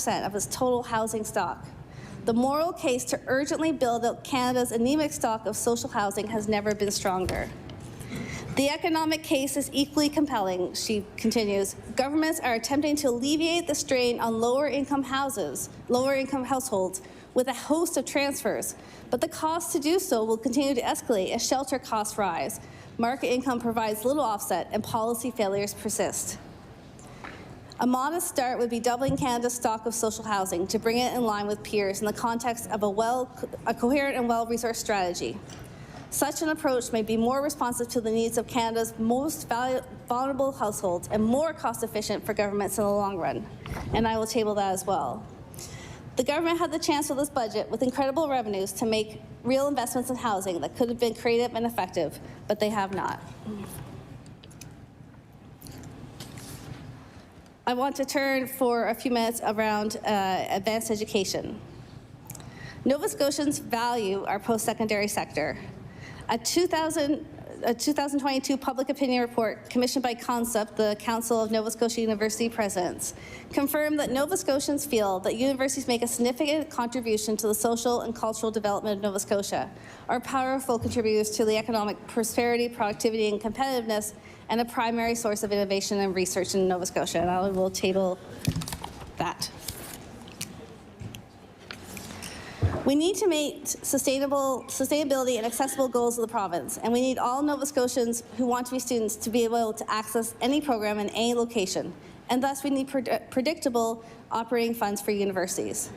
of its total housing stock. The moral case to urgently build out Canada's anemic stock of social housing has never been stronger. The economic case is equally compelling, she continues. Governments are attempting to alleviate the strain on lower-income households, with a host of transfers, but the cost to do so will continue to escalate as shelter costs rise, market income provides little offset, and policy failures persist. A modest start would be doubling Canada's stock of social housing to bring it in line with peers in the context of a coherent and well-resourced strategy. Such an approach may be more responsive to the needs of Canada's most vulnerable households and more cost-efficient for governments in the long run, and I will table that as well. The government had the chance with this budget, with incredible revenues, to make real investments in housing that could have been creative and effective, but they have not. I want to turn for a few minutes around advanced education. Nova Scotians value our post-secondary sector. A 2022 public opinion report commissioned by CONCEP, the Council of Nova Scotia University Presidents, confirmed that Nova Scotians feel that universities make a significant contribution to the social and cultural development of Nova Scotia, are powerful contributors to the economic prosperity, productivity, and competitiveness, and a primary source of innovation and research in Nova Scotia. And I will table that. We need to make sustainability and accessible goals of the province, and we need all Nova Scotians who want to be students to be able to access any program in any location, and thus we need predictable operating funds for universities.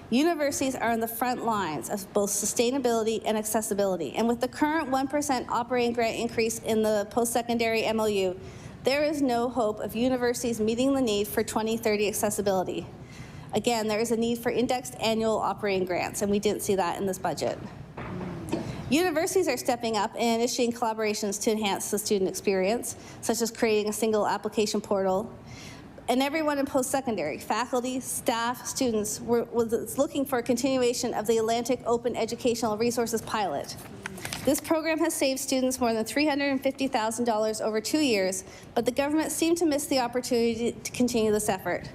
Universities are on the front lines of both sustainability and accessibility, and with the current 1% operating grant increase in the post-secondary MOU, there is no hope of universities meeting the need for 2030 accessibility. Again, there is a need for indexed annual operating grants, and we didn't see that in this budget. Universities are stepping up and initiating collaborations to enhance the student experience, such as creating a single application portal. And everyone in post-secondary, faculty, staff, students, was looking for a continuation of the Atlantic Open Educational Resources pilot. This program has saved students more than $350,000 over 2 years, but the government seemed to miss the opportunity to continue this effort.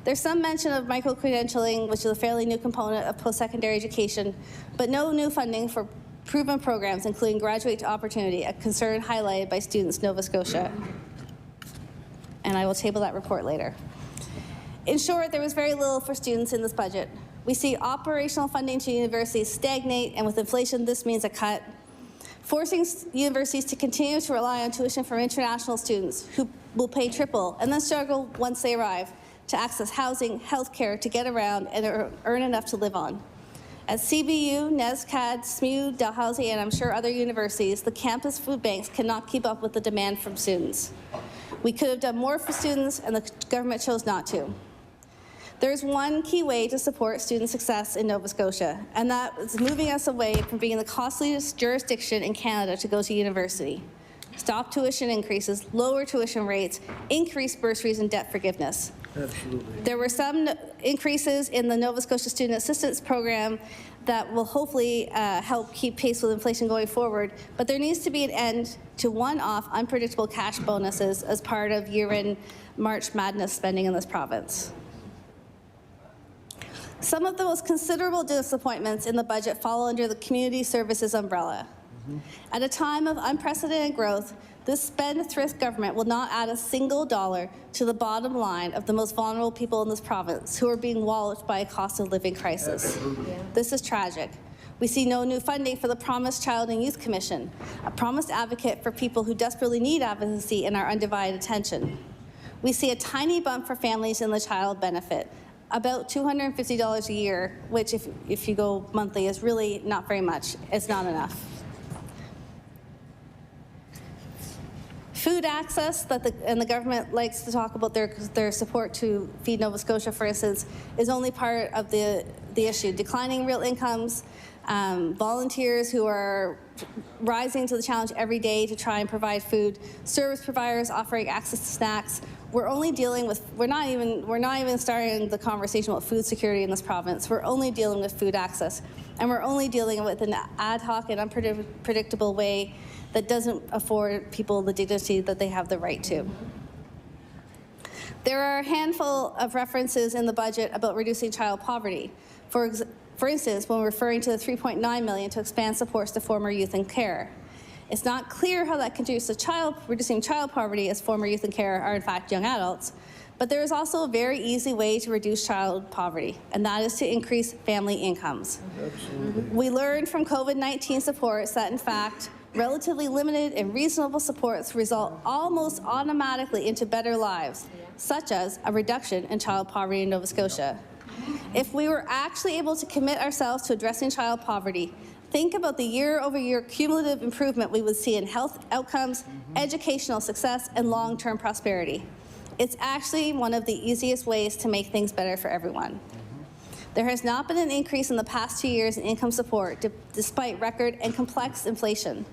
There's some mention of micro-credentialing, which is a fairly new component of post-secondary education, but no new funding for proven programs, including Graduate to Opportunity, a concern highlighted by Students Nova Scotia. And I will table that report later. In short, there was very little for students in this budget. We see operational funding to universities stagnate, and with inflation, this means a cut. Forcing universities to continue to rely on tuition from international students who will pay triple and then struggle once they arrive to access housing, healthcare, to get around, and earn enough to live on. At CBU, NESCAD, SMU, Dalhousie, and I'm sure other universities, the campus food banks cannot keep up with the demand from students. We could have done more for students, and the government chose not to. There's one key way to support student success in Nova Scotia, and that is moving us away from being the costliest jurisdiction in Canada to go to university. Stop tuition increases, lower tuition rates, increase bursaries and debt forgiveness. Absolutely. There were some increases in the Nova Scotia Student Assistance Program that will hopefully help keep pace with inflation going forward, but there needs to be an end to one-off unpredictable cash bonuses as part of year-end March Madness spending in this province. Some of the most considerable disappointments in the budget fall under the community services umbrella. At a time of unprecedented growth, this spendthrift government will not add a single dollar to the bottom line of the most vulnerable people in this province who are being walloped by a cost of living crisis. Yeah. This is tragic. We see no new funding for the Promised Child and Youth Commission, a promised advocate for people who desperately need advocacy and our undivided attention. We see a tiny bump for families in the child benefit, about $250 a year, which if you go monthly is really not very much. It's not enough. Food access, and the government likes to talk about their support to Feed Nova Scotia, for instance, is only part of the issue. Declining real incomes, volunteers who are rising to the challenge every day to try and provide food, service providers offering access to snacks. We're only dealing with, we're not even starting the conversation about food security in this province. We're only dealing with food access, and we're only dealing with an ad hoc and unpredictable way that doesn't afford people the dignity that they have the right to. There are a handful of references in the budget about reducing child poverty. For instance, when referring to the $3.9 million to expand supports to former youth in care. It's not clear how that contributes to reducing child poverty, as former youth in care are in fact young adults. But there is also a very easy way to reduce child poverty, and that is to increase family incomes. Absolutely. We learned from COVID-19 supports that, in fact, relatively limited and reasonable supports result almost automatically into better lives, such as a reduction in child poverty in Nova Scotia. If we were actually able to commit ourselves to addressing child poverty, think about the year-over-year cumulative improvement we would see in health outcomes, educational success, and long-term prosperity. It's actually one of the easiest ways to make things better for everyone. There has not been an increase in the past 2 years in income support, despite record and complex inflation.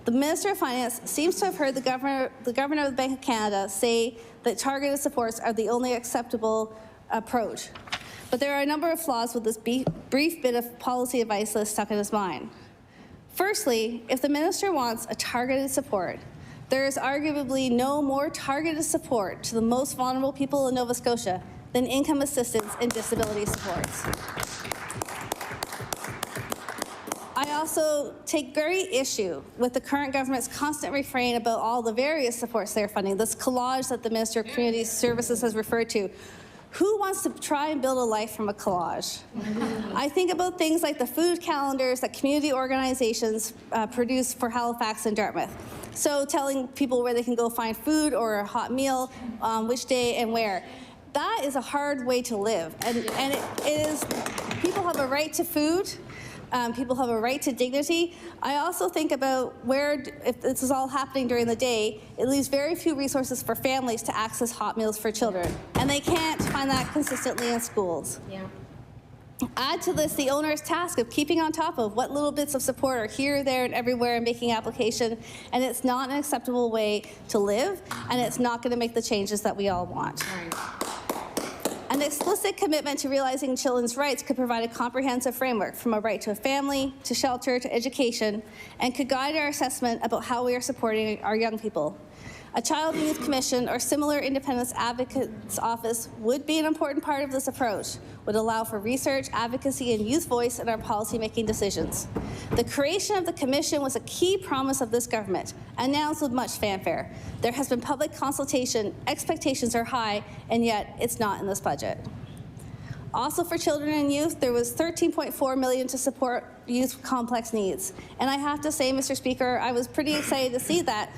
The Minister of Finance seems to have heard the Governor of the Bank of Canada say that targeted supports are the only acceptable approach. But there are a number of flaws with this brief bit of policy advice that is stuck in his mind. Firstly, if the Minister wants a targeted support, there is arguably no more targeted support to the most vulnerable people in Nova Scotia than income assistance and disability supports. I also take great issue with the current government's constant refrain about all the various supports they're funding, this collage that the Minister of Community Services has referred to. Who wants to try and build a life from a collage? I think about things like the food calendars that community organizations produce for Halifax and Dartmouth. So telling people where they can go find food or a hot meal, which day and where. That is a hard way to live. And it is, people have a right to food. People have a right to dignity. I also think about if this is all happening during the day, it leaves very few resources for families to access hot meals for children. And they can't find that consistently in schools. Yeah. Add to this the onerous task of keeping on top of what little bits of support are here, there, and everywhere and making application, and it's not an acceptable way to live, and it's not going to make the changes that we all want. An explicit commitment to realizing children's rights could provide a comprehensive framework, from a right to a family, to shelter, to education, and could guide our assessment about how we are supporting our young people. A Child and Youth Commission or similar independence advocate's office would be an important part of this approach, would allow for research, advocacy, and youth voice in our policy-making decisions. The creation of the commission was a key promise of this government, announced with much fanfare. There has been public consultation, expectations are high, and yet it's not in this budget. Also for children and youth, there was $13.4 million to support youth with complex needs. And I have to say, Mr. Speaker, I was pretty excited to see that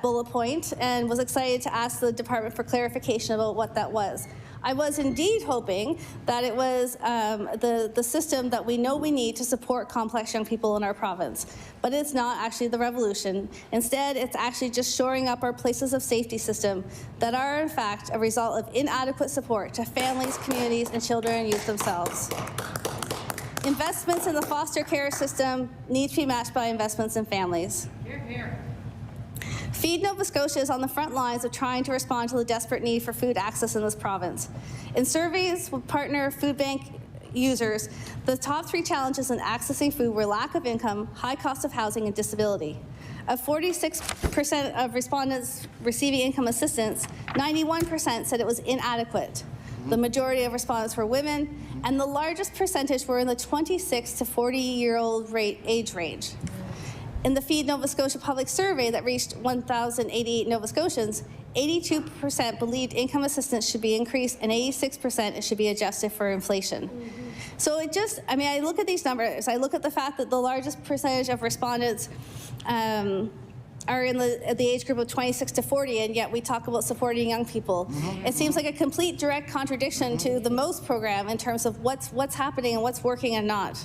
bullet point and was excited to ask the department for clarification about what that was. I was indeed hoping that it was the system that we know we need to support complex young people in our province. But it's not actually the revolution. Instead, it's actually just shoring up our places of safety system that are, in fact, a result of inadequate support to families, communities, and children and youth themselves. Investments in the foster care system need to be matched by investments in families. Hear, hear. Feed Nova Scotia is on the front lines of trying to respond to the desperate need for food access in this province. In surveys with partner food bank users, the top 3 challenges in accessing food were lack of income, high cost of housing, and disability. Of 46% of respondents receiving income assistance, 91% said it was inadequate. The majority of respondents were women, and the largest percentage were in the 26 to 40-year-old age range. In the Feed Nova Scotia public survey that reached 1,088 Nova Scotians, 82% believed income assistance should be increased and 86% it should be adjusted for inflation. So I look at these numbers, I look at the fact that the largest percentage of respondents are in the age group of 26 to 40, and yet we talk about supporting young people. It seems like a complete direct contradiction to the MOST program in terms of what's happening and what's working and not.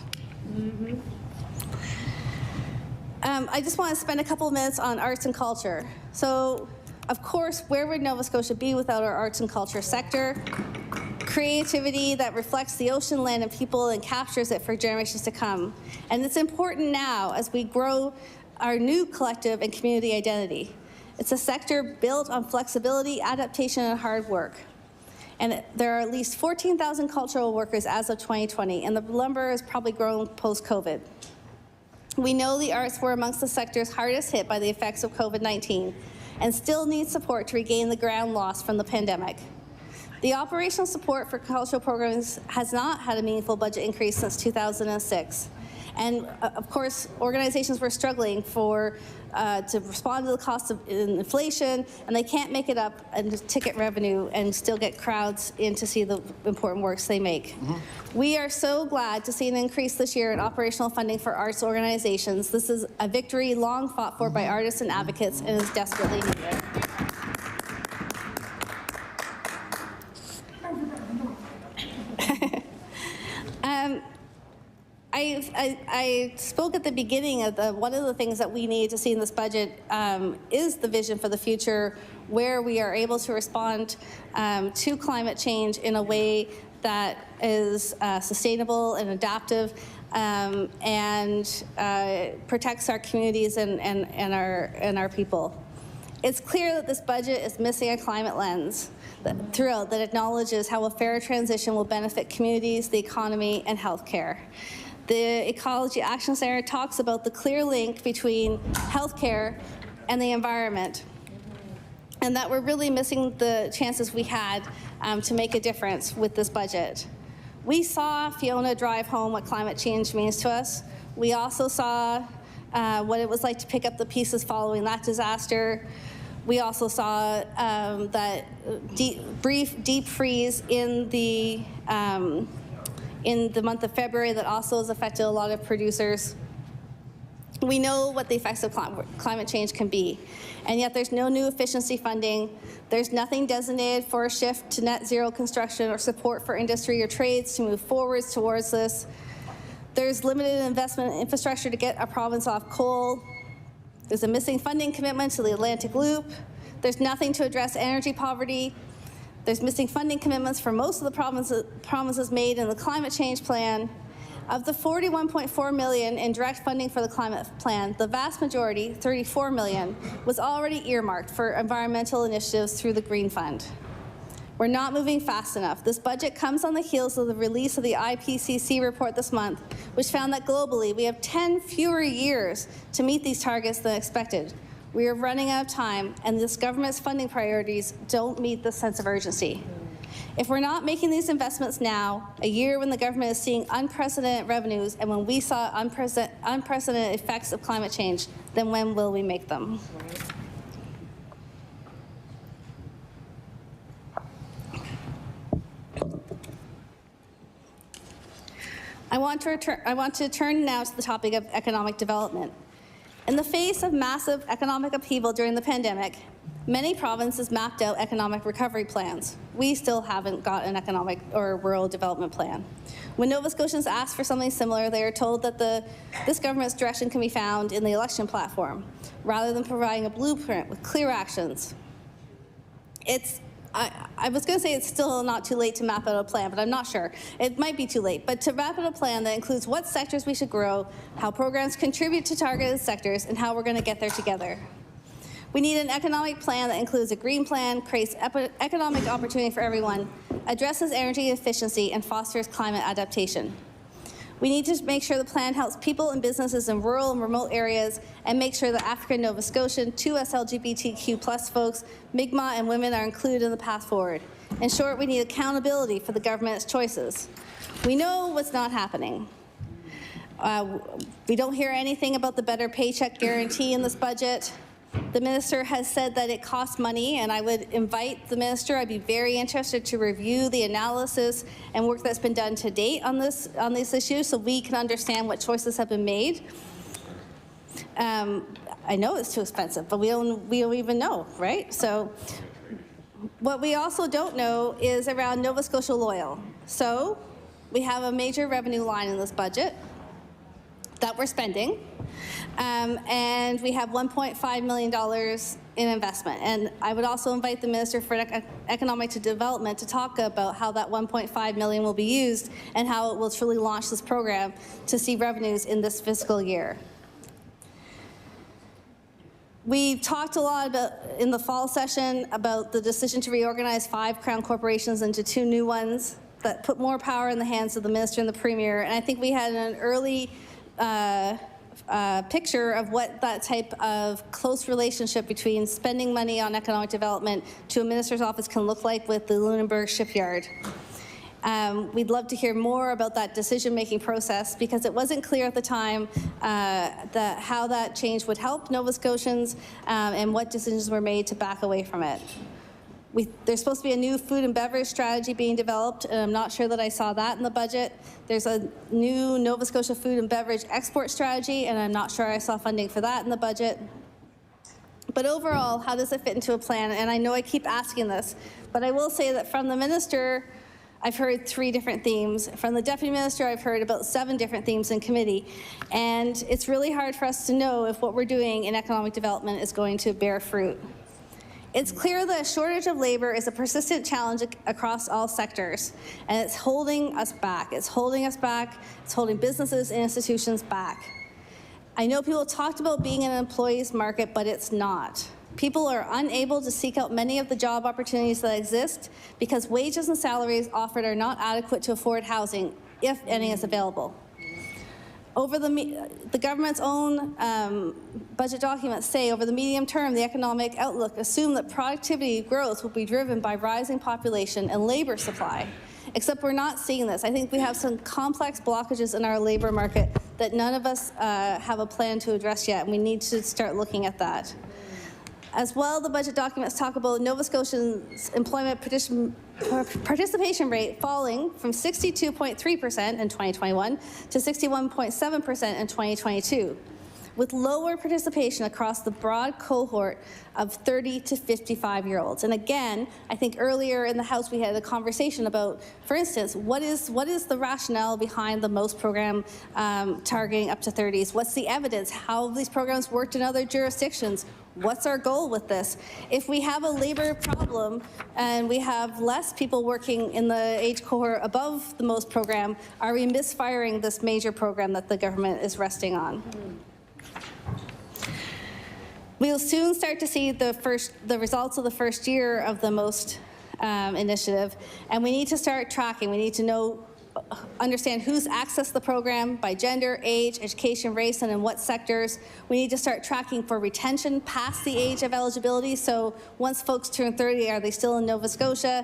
I just want to spend a couple of minutes on arts and culture. So, of course, where would Nova Scotia be without our arts and culture sector? Creativity that reflects the ocean, land, and people and captures it for generations to come. And it's important now as we grow our new collective and community identity. It's a sector built on flexibility, adaptation, and hard work. And there are at least 14,000 cultural workers as of 2020, and the number has probably grown post-COVID. We know the arts were amongst the sectors hardest hit by the effects of COVID-19 and still need support to regain the ground lost from the pandemic. The operational support for cultural programs has not had a meaningful budget increase since 2006. And of course, organizations were struggling to respond to the cost of inflation, and they can't make it up in ticket revenue and still get crowds in to see the important works they make. We are so glad to see an increase this year in operational funding for arts organizations. This is a victory long fought for by artists and advocates and is desperately needed. I spoke at the beginning of one of the things that we need to see in this budget is the vision for the future, where we are able to respond to climate change in a way that is sustainable and adaptive and protects our communities and our people. It's clear that this budget is missing a climate lens throughout that acknowledges how a fair transition will benefit communities, the economy, and healthcare. The Ecology Action Center talks about the clear link between healthcare and the environment, and that we're really missing the chances we had to make a difference with this budget. We saw Fiona drive home what climate change means to us. We also saw what it was like to pick up the pieces following that disaster. We also saw that brief deep freeze in the month of February that also has affected a lot of producers. We know what the effects of climate change can be, and yet there's no new efficiency funding. There's nothing designated for a shift to net zero construction or support for industry or trades to move forwards towards this. There's limited investment in infrastructure to get a province off coal. There's a missing funding commitment to the Atlantic Loop. There's nothing to address energy poverty. There's missing funding commitments for most of the promises made in the climate change plan. Of the $41.4 million in direct funding for the climate plan, the vast majority, $34 million, was already earmarked for environmental initiatives through the Green Fund. We're not moving fast enough. This budget comes on the heels of the release of the IPCC report this month, which found that globally we have 10 fewer years to meet these targets than expected. We are running out of time, and this government's funding priorities don't meet this sense of urgency. If we're not making these investments now, a year when the government is seeing unprecedented revenues and when we saw unprecedented effects of climate change, then when will we make them? I want to turn now to the topic of economic development. In the face of massive economic upheaval during the pandemic, many provinces mapped out economic recovery plans. We still haven't got an economic or rural development plan. When Nova Scotians ask for something similar, they are told that this government's direction can be found in the election platform, rather than providing a blueprint with clear actions. I was going to say it's still not too late to map out a plan, but I'm not sure. It might be too late. But to map out a plan that includes what sectors we should grow, how programs contribute to targeted sectors, and how we're going to get there together. We need an economic plan that includes a green plan, creates economic opportunity for everyone, addresses energy efficiency, and fosters climate adaptation. We need to make sure the plan helps people and businesses in rural and remote areas and make sure that African Nova Scotian, 2S LGBTQ+ folks, Mi'kmaq, and women are included in the path forward. In short, we need accountability for the government's choices. We know what's not happening. We don't hear anything about the better paycheck guarantee in this budget. The minister has said that it costs money, and I would invite the minister, I'd be very interested to review the analysis and work that's been done to date on these issues so we can understand what choices have been made. I know it's too expensive, but we don't even know, right? So what we also don't know is around Nova Scotia Loyal. So we have a major revenue line in this budget that we're spending. And we have $1.5 million in investment. And I would also invite the Minister for Economic Development to talk about how that $1.5 million will be used and how it will truly launch this program to see revenues in this fiscal year. We talked a lot about, in the fall session, about the decision to reorganize 5 Crown corporations into 2 new ones that put more power in the hands of the Minister and the Premier. And I think we had an early picture of what that type of close relationship between spending money on economic development to a minister's office can look like with the Lunenburg shipyard. We'd love to hear more about that decision-making process, because it wasn't clear at the time how that change would help Nova Scotians and what decisions were made to back away from it. There's supposed to be a new food and beverage strategy being developed, and I'm not sure that I saw that in the budget. There's a new Nova Scotia food and beverage export strategy, and I'm not sure I saw funding for that in the budget. But overall, how does it fit into a plan? And I know I keep asking this, but I will say that from the minister, I've heard 3 different themes. From the deputy minister, I've heard about 7 different themes in committee. And it's really hard for us to know if what we're doing in economic development is going to bear fruit. It's clear that a shortage of labor is a persistent challenge across all sectors, and it's holding us back. It's holding us back. It's holding businesses and institutions back. I know people talked about being in an employee's market, but it's not. People are unable to seek out many of the job opportunities that exist because wages and salaries offered are not adequate to afford housing, if any is available. Over the government's own budget documents say over the medium term, the economic outlook assume that productivity growth will be driven by rising population and labor supply. Except we're not seeing this. I think we have some complex blockages in our labor market that none of us have a plan to address yet, and we need to start looking at that. As well, the budget documents talk about Nova Scotians' employment participation rate falling from 62.3% in 2021 to 61.7% in 2022, with lower participation across the broad cohort of 30 to 55-year-olds. And again, I think earlier in the House we had a conversation about, for instance, what is the rationale behind the MOST program targeting up to 30s? What's the evidence? How have these programs worked in other jurisdictions? What's our goal with this? If we have a labor problem and we have less people working in the age cohort above the MOST program, are we misfiring this major program that the government is resting on? We'll soon start to see the results of the first year of the MOST initiative, and we need to start tracking. We need to understand who's accessed the program by gender, age, education, race, and in what sectors. We need to start tracking for retention past the age of eligibility. So once folks turn 30, are they still in Nova Scotia?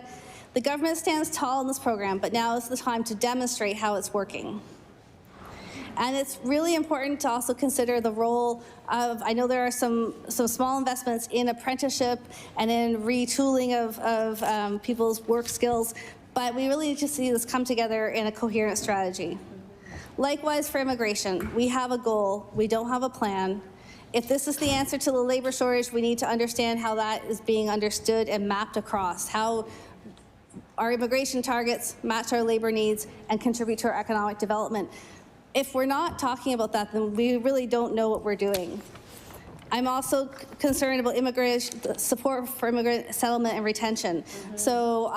The government stands tall in this program, but now is the time to demonstrate how it's working. And it's really important to also consider the role of, I know there are some small investments in apprenticeship and in retooling of people's work skills, but we really need to see this come together in a coherent strategy. Likewise for immigration, we have a goal, we don't have a plan. If this is the answer to the labor shortage, we need to understand how that is being understood and mapped across, how our immigration targets match our labor needs and contribute to our economic development. If we're not talking about that, then we really don't know what we're doing. I'm also concerned about immigration support for immigrant settlement and retention. So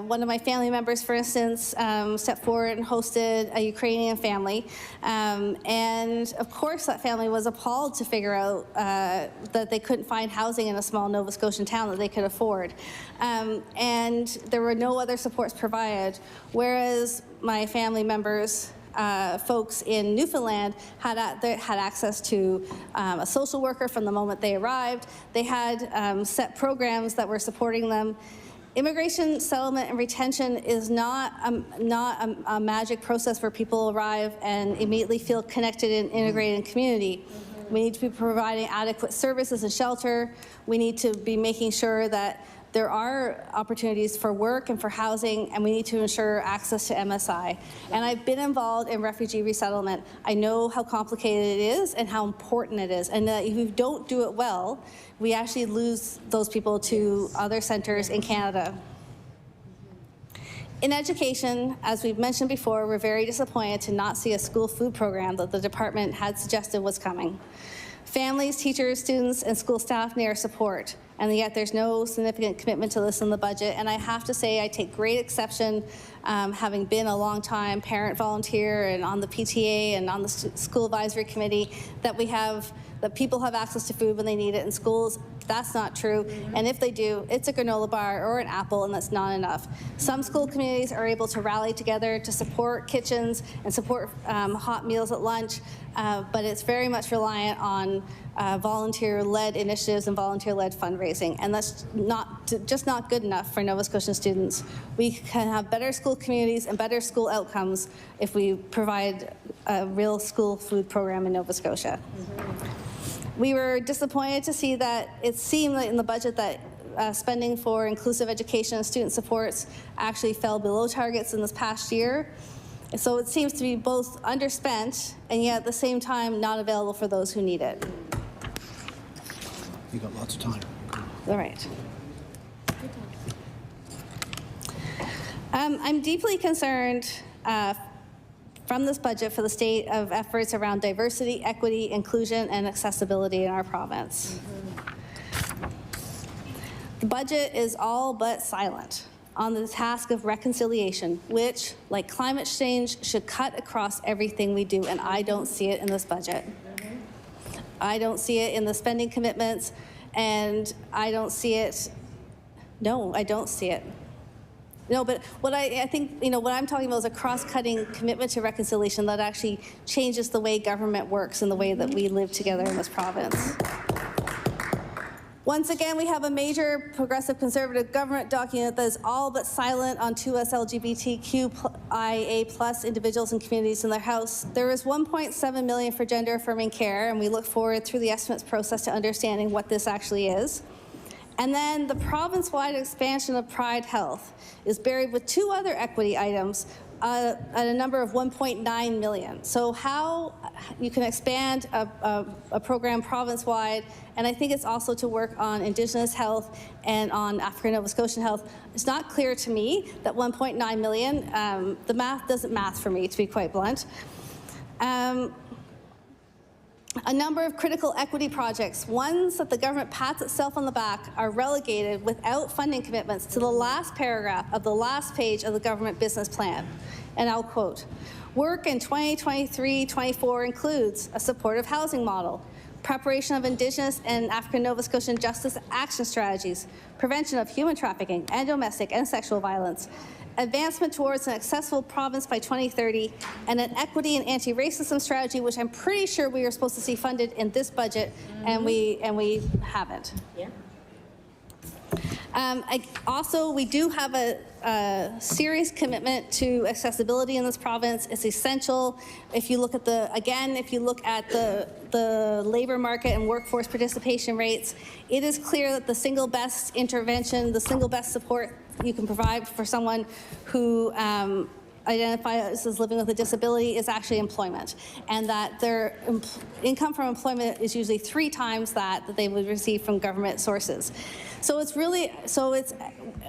one of my family members, for instance, stepped forward and hosted a Ukrainian family. And of course that family was appalled to figure out that they couldn't find housing in a small Nova Scotian town that they could afford. And there were no other supports provided, whereas my family members folks in Newfoundland had access to a social worker from the moment they arrived. They had set programs that were supporting them. Immigration settlement and retention is not a magic process where people arrive and immediately feel connected and integrated in community. We need to be providing adequate services and shelter. We need to be making sure that there are opportunities for work and for housing, and we need to ensure access to MSI. And I've been involved in refugee resettlement. I know how complicated it is and how important it is, and that if we don't do it well, we actually lose those people to other centres in Canada. In education, as we've mentioned before, we're very disappointed to not see a school food program that the department had suggested was coming. Families, teachers, students, and school staff need our support, and yet there's no significant commitment to this in the budget. And I have to say I take great exception, having been a long-time parent volunteer and on the PTA and on the school advisory committee, that people have access to food when they need it in schools. That's not true. And if they do, it's a granola bar or an apple, and that's not enough. Some school communities are able to rally together to support kitchens and support hot meals at lunch, but it's very much reliant on volunteer-led initiatives and volunteer-led fundraising, and that's just not good enough for Nova Scotian students. We can have better school communities and better school outcomes if we provide a real school food program in Nova Scotia. We were disappointed to see that it seemed that in the budget that spending for inclusive education and student supports actually fell below targets in this past year. So it seems to be both underspent and yet at the same time not available for those who need it. You got lots of time. All right. I'm deeply concerned from this budget for the state of efforts around diversity, equity, inclusion, and accessibility in our province. The budget is all but silent on the task of reconciliation, which, like climate change, should cut across everything we do, and I don't see it in this budget. I don't see it in the spending commitments, and I don't see it. No, I don't see it. No, but what I think, what I'm talking about is a cross-cutting commitment to reconciliation that actually changes the way government works and the way that we live together in this province. Once again, we have a major progressive conservative government document that is all but silent on 2S LGBTQIA+ individuals and communities in their house. There is $1.7 million for gender affirming care, and we look forward through the estimates process to understanding what this actually is. And then the province-wide expansion of Pride Health is buried with two other equity items at a number of $1.9 million. So how you can expand a program province-wide, and I think it's also to work on Indigenous health and on African Nova Scotian health. It's not clear to me that $1.9 million, the math doesn't math for me, to be quite blunt. A number of critical equity projects, ones that the government pats itself on the back, are relegated without funding commitments to the last paragraph of the last page of the government business plan. And I'll quote, "Work in 2023-24 includes a supportive housing model, preparation of Indigenous and African Nova Scotian justice action strategies, prevention of human trafficking and domestic and sexual violence, advancement towards an accessible province by 2030, and an equity and anti-racism strategy," which I'm pretty sure we were supposed to see funded in this budget, and we haven't. Yeah. We do have a serious commitment to accessibility in this province. It's essential. If you look at the labor market and workforce participation rates, it is clear that the single best intervention, the single best support you can provide for someone who identifies as living with a disability is actually employment, and that their income from employment is usually 3 times that they would receive from government sources. So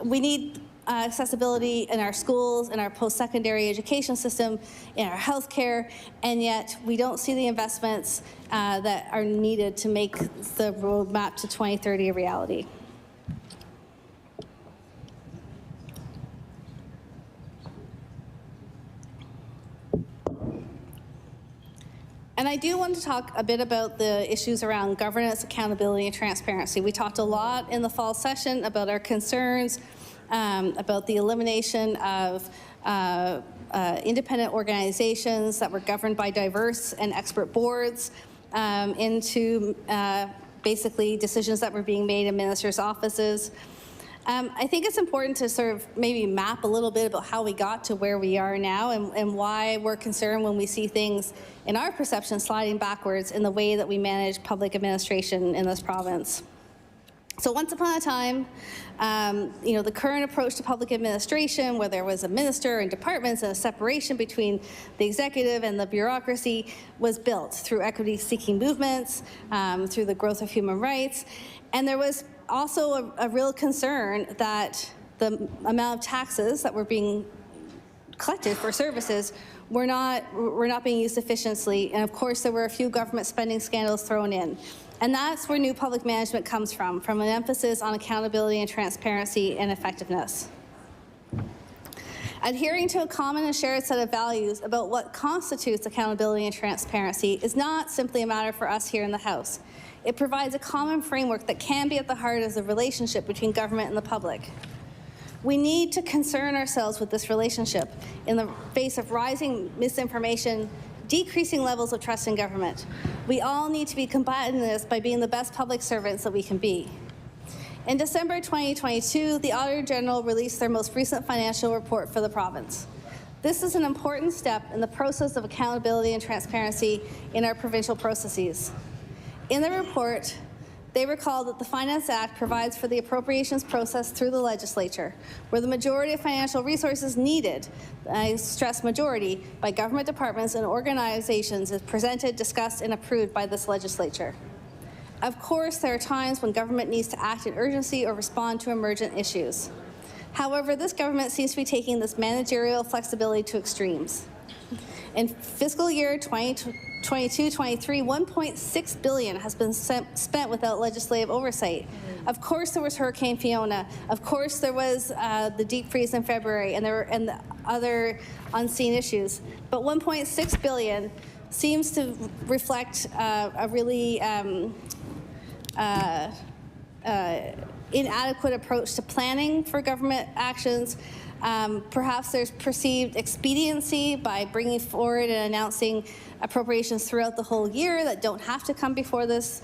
we need accessibility in our schools, in our post-secondary education system, in our healthcare, and yet we don't see the investments that are needed to make the roadmap to 2030 a reality. And I do want to talk a bit about the issues around governance, accountability, and transparency. We talked a lot in the fall session about our concerns, about the elimination of independent organizations that were governed by diverse and expert boards into basically decisions that were being made in ministers' offices. I think it's important to sort of maybe map a little bit about how we got to where we are now and why we're concerned when we see things, in our perception, sliding backwards in the way that we manage public administration in this province. So once upon a time, the current approach to public administration, where there was a minister and departments and a separation between the executive and the bureaucracy, was built through equity-seeking movements, through the growth of human rights, and there was also a real concern that the amount of taxes that were being collected for services were not being used efficiently, and of course there were a few government spending scandals thrown in. And that's where new public management comes from an emphasis on accountability and transparency and effectiveness. Adhering to a common and shared set of values about what constitutes accountability and transparency is not simply a matter for us here in the House. It provides a common framework that can be at the heart of the relationship between government and the public. We need to concern ourselves with this relationship in the face of rising misinformation, decreasing levels of trust in government. We all need to be combating this by being the best public servants that we can be. In December 2022, the Auditor General released their most recent financial report for the province. This is an important step in the process of accountability and transparency in our provincial processes. In the report, they recall that the Finance Act provides for the appropriations process through the legislature, where the majority of financial resources needed, I stress majority, by government departments and organizations is presented, discussed, and approved by this legislature. Of course, there are times when government needs to act in urgency or respond to emergent issues. However, this government seems to be taking this managerial flexibility to extremes. In fiscal year 2022-23, $1.6 billion has been spent without legislative oversight. Of course, there was Hurricane Fiona. Of course, there was the deep freeze in February, and the other unseen issues. But $1.6 billion seems to reflect a really inadequate approach to planning for government actions. Perhaps there's perceived expediency by bringing forward and announcing appropriations throughout the whole year that don't have to come before this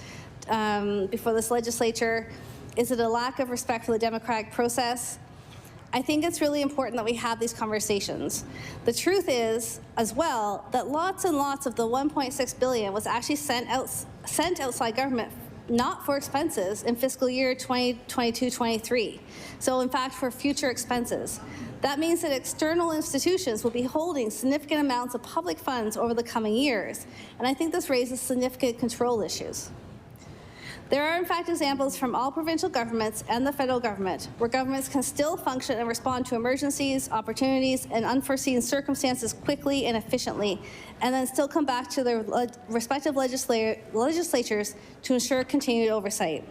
legislature. Is it a lack of respect for the democratic process? I think it's really important that we have these conversations. The truth is, as well, that lots and lots of the $1.6 billion was actually sent outside government, not for expenses in fiscal year 2022-23. So in fact, for future expenses. That means that external institutions will be holding significant amounts of public funds over the coming years. And I think this raises significant control issues. There are in fact examples from all provincial governments and the federal government where governments can still function and respond to emergencies, opportunities, and unforeseen circumstances quickly and efficiently, and then still come back to their respective legislatures to ensure continued oversight.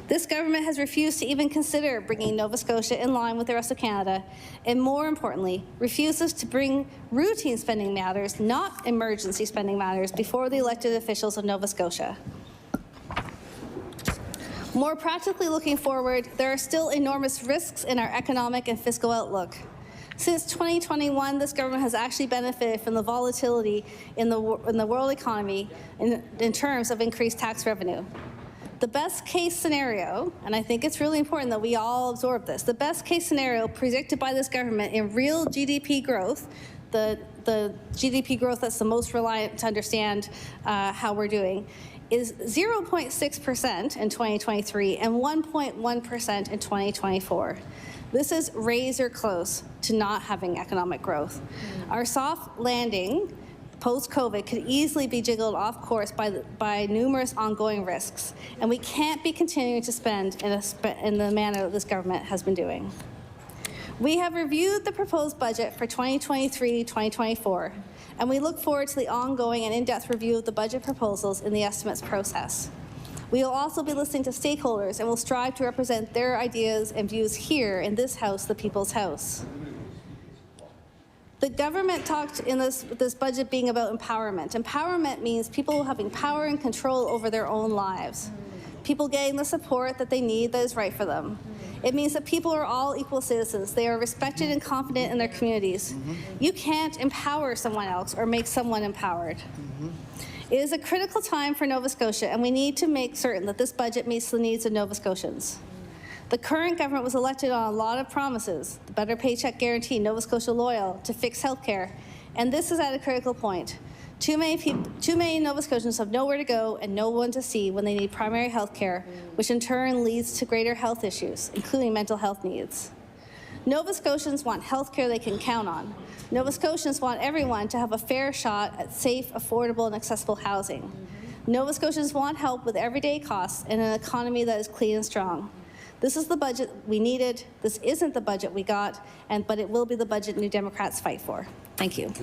This government has refused to even consider bringing Nova Scotia in line with the rest of Canada, and more importantly, refuses to bring routine spending matters, not emergency spending matters, before the elected officials of Nova Scotia. More practically looking forward, there are still enormous risks in our economic and fiscal outlook. Since 2021, this government has actually benefited from the volatility in the world economy in terms of increased tax revenue. The best case scenario, and I think it's really important that we all absorb this, the best case scenario predicted by this government in real GDP growth, the GDP growth that's the most reliant to understand how we're doing, is 0.6% in 2023 and 1.1% in 2024. This is razor close to not having economic growth. Our soft landing post-COVID could easily be jiggled off course by numerous ongoing risks, and we can't be continuing to spend in the manner that this government has been doing. We have reviewed the proposed budget for 2023-2024, and we look forward to the ongoing and in-depth review of the budget proposals in the estimates process. We will also be listening to stakeholders and will strive to represent their ideas and views here in this House, the People's House. The government talked in this budget being about empowerment. Empowerment means people having power and control over their own lives. People getting the support that they need that is right for them. It means that people are all equal citizens. They are respected and confident in their communities. You can't empower someone else or make someone empowered. It is a critical time for Nova Scotia, and we need to make certain that this budget meets the needs of Nova Scotians. The current government was elected on a lot of promises: the Better Paycheck Guarantee, Nova Scotia Loyal, to fix healthcare, and this is at a critical point. Too many Nova Scotians have nowhere to go and no one to see when they need primary health care, which in turn leads to greater health issues, including mental health needs. Nova Scotians want health care they can count on. Nova Scotians want everyone to have a fair shot at safe, affordable, and accessible housing. Nova Scotians want help with everyday costs and an economy that is clean and strong. This is the budget we needed. This isn't the budget we got, but it will be the budget New Democrats fight for. Thank you.